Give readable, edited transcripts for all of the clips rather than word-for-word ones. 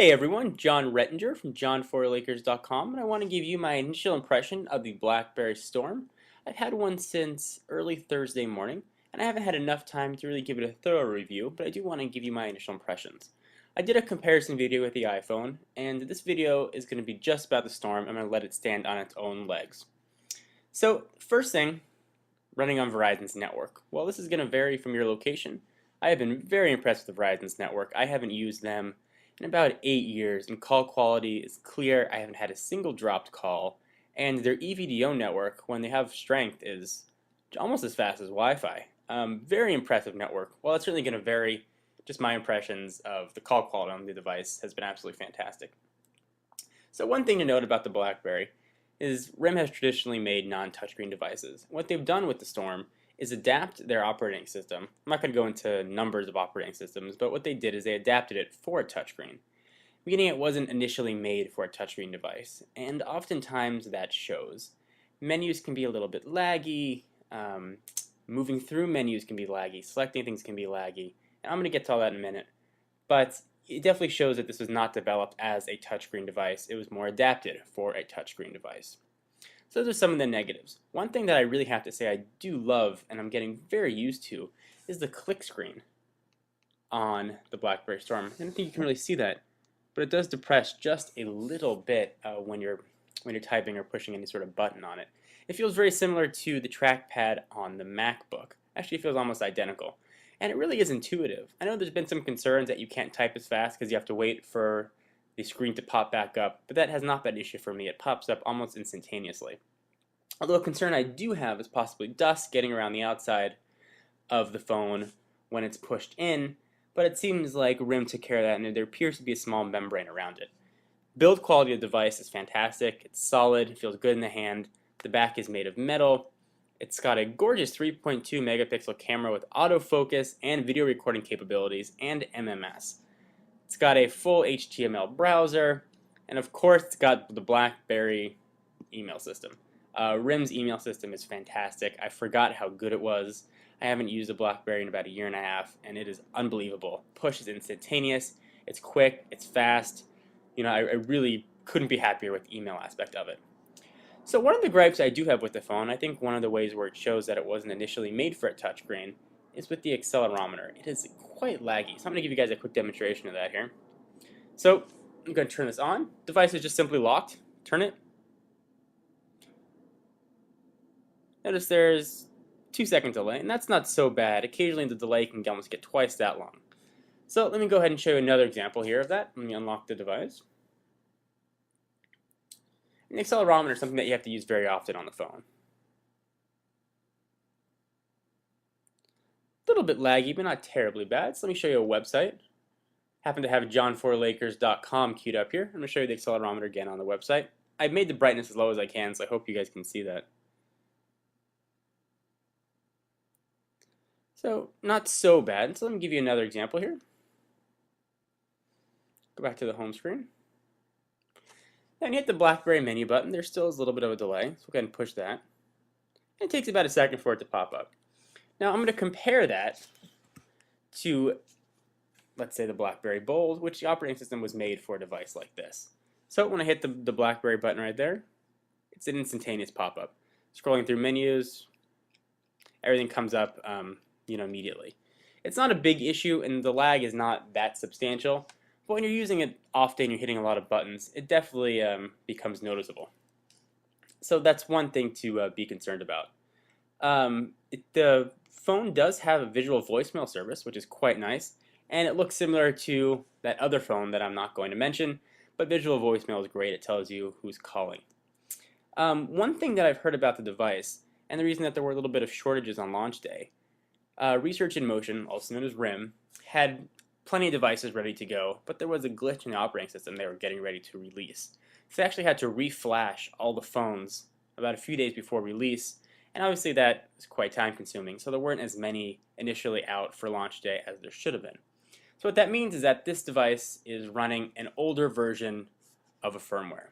Hey everyone, John Rettinger from john4lakers.com, and I want to give you my initial impression of the Blackberry storm. I've had one since early Thursday morning, and I haven't had enough time to really give it a thorough review, but I do want to give you my initial impressions. I did a comparison video with the iPhone, and this video is going to be just about the storm. I'm going to let it stand on its own legs. So, first thing, running on Verizon's network. Well, this is going to vary from your location. I have been very impressed with Verizon's network. I haven't used them in about 8 years, and call quality is clear. I haven't had a single dropped call, and their EVDO network, when they have strength, is almost as fast as Wi-Fi. Very impressive network. Well, it's certainly going to vary. Just my impressions of the call quality on the device has been absolutely fantastic. So one thing to note about the BlackBerry is RIM has traditionally made non-touchscreen devices. What they've done with the Storm is adapt their operating system. I'm not going to go into numbers of operating systems, but what they did is they adapted it for a touchscreen, meaning it wasn't initially made for a touchscreen device, and oftentimes that shows. Menus can be a little bit laggy, moving through menus can be laggy, selecting things can be laggy, and I'm going to get to all that in a minute, but it definitely shows that this was not developed as a touchscreen device. It was more adapted for a touchscreen device. So those are some of the negatives. One thing that I really have to say I do love, and I'm getting very used to, is the click screen on the BlackBerry Storm. I don't think you can really see that, but it does depress just a little bit when you're typing or pushing any sort of button on it. It feels very similar to the trackpad on the MacBook. Actually, it feels almost identical. And it really is intuitive. I know there's been some concerns that you can't type as fast because you have to wait for the screen to pop back up, but that has not been an issue for me. It pops up almost instantaneously. Although a concern I do have is possibly dust getting around the outside of the phone when it's pushed in, but it seems like RIM took care of that, and there appears to be a small membrane around it. Build quality of the device is fantastic. It's solid, it feels good in the hand. The back is made of metal. It's got a gorgeous 3.2 megapixel camera with autofocus and video recording capabilities and MMS. It's got a full HTML browser, and of course it's got the BlackBerry email system. RIM's email system is fantastic. I forgot how good it was. I haven't used a BlackBerry in about a year and a half, and it is unbelievable. Push is instantaneous, it's quick, it's fast. You know, I really couldn't be happier with the email aspect of it. So one of the gripes I do have with the phone, I think one of the ways where it shows that it wasn't initially made for a touchscreen, is with the accelerometer. It is quite laggy, so I'm going to give you guys a quick demonstration of that here. So I'm going to turn this on. Device is just simply locked. Turn it. Notice there's 2-second delay, and that's not so bad. Occasionally the delay can almost get twice that long. So let me go ahead and show you another example here of that. Let me unlock the device. An accelerometer is something that you have to use very often on the phone. A little bit laggy, but not terribly bad. So let me show you a website. Happen to have john4lakers.com queued up here. I'm going to show you the accelerometer again on the website. I've made the brightness as low as I can, so I hope you guys can see that. So not so bad. So let me give you another example here. Go back to the home screen. Then you hit the BlackBerry menu button. There still is a little bit of a delay, so we'll go ahead and push that. And it takes about a second for it to pop up. Now I'm going to compare that to, let's say, the BlackBerry Bold, which the operating system was made for a device like this. So when I hit the BlackBerry button right there, it's an instantaneous pop-up. Scrolling through menus, everything comes up immediately. It's not a big issue, and the lag is not that substantial. But when you're using it often, you're hitting a lot of buttons, it definitely becomes noticeable. So that's one thing to be concerned about. The phone does have a visual voicemail service, which is quite nice, and it looks similar to that other phone that I'm not going to mention, but visual voicemail is great. It tells you who's calling. One thing that I've heard about the device, and the reason that there were a little bit of shortages on launch day, Research in Motion, also known as RIM, had plenty of devices ready to go, but there was a glitch in the operating system they were getting ready to release. So they actually had to re-flash all the phones about a few days before release, and obviously that was quite time consuming, so there weren't as many initially out for launch day as there should have been. So what that means is that this device is running an older version of a firmware.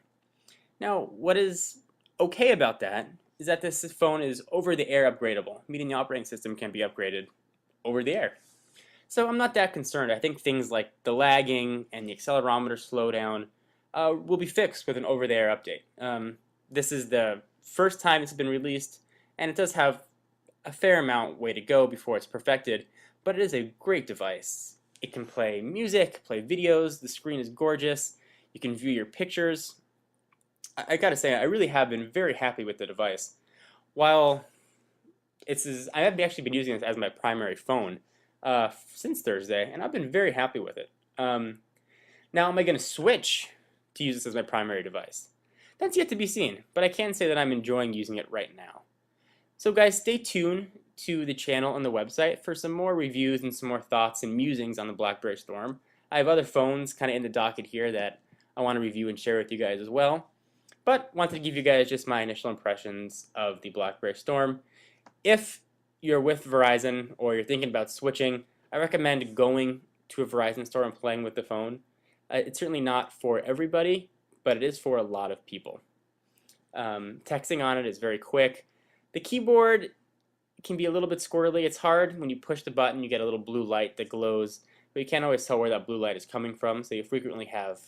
Now, what is okay about that is that this phone is over-the-air upgradable, meaning the operating system can be upgraded over the air. So I'm not that concerned. I think things like the lagging and the accelerometer slowdown will be fixed with an over-the-air update. This is the first time it's been released, and it does have a fair amount way to go before it's perfected, but it is a great device. It can play music, play videos, the screen is gorgeous, you can view your pictures. I gotta say, I really have been very happy with the device. While I have actually been using this as my primary phone since Thursday, and I've been very happy with it. Now, am I going to switch to use this as my primary device? That's yet to be seen, but I can say that I'm enjoying using it right now. So guys, stay tuned to the channel and the website for some more reviews and some more thoughts and musings on the Blackberry Storm. I have other phones kind of in the docket here that I want to review and share with you guys as well. But wanted to give you guys just my initial impressions of the Blackberry Storm. If you're with Verizon or you're thinking about switching, I recommend going to a Verizon store and playing with the phone. It's certainly not for everybody, but it is for a lot of people. Texting on it is very quick. The keyboard can be a little bit squirrely. It's hard when you push the button, you get a little blue light that glows, but you can't always tell where that blue light is coming from, so you frequently have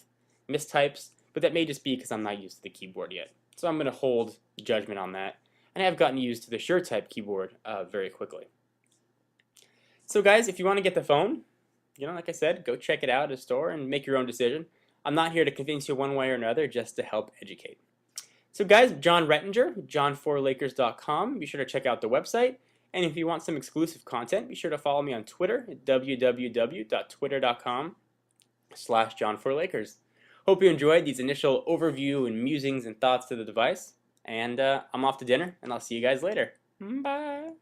mistypes, but that may just be because I'm not used to the keyboard yet. So I'm going to hold judgment on that. And I have gotten used to the SureType keyboard very quickly. So guys, if you want to get the phone, like I said, go check it out at a store and make your own decision. I'm not here to convince you one way or another, just to help educate. So guys, John Rettinger, john4lakers.com. Be sure to check out the website. And if you want some exclusive content, be sure to follow me on Twitter at www.twitter.com/john4lakers. Hope you enjoyed these initial overview and musings and thoughts to the device. And I'm off to dinner, and I'll see you guys later. Bye.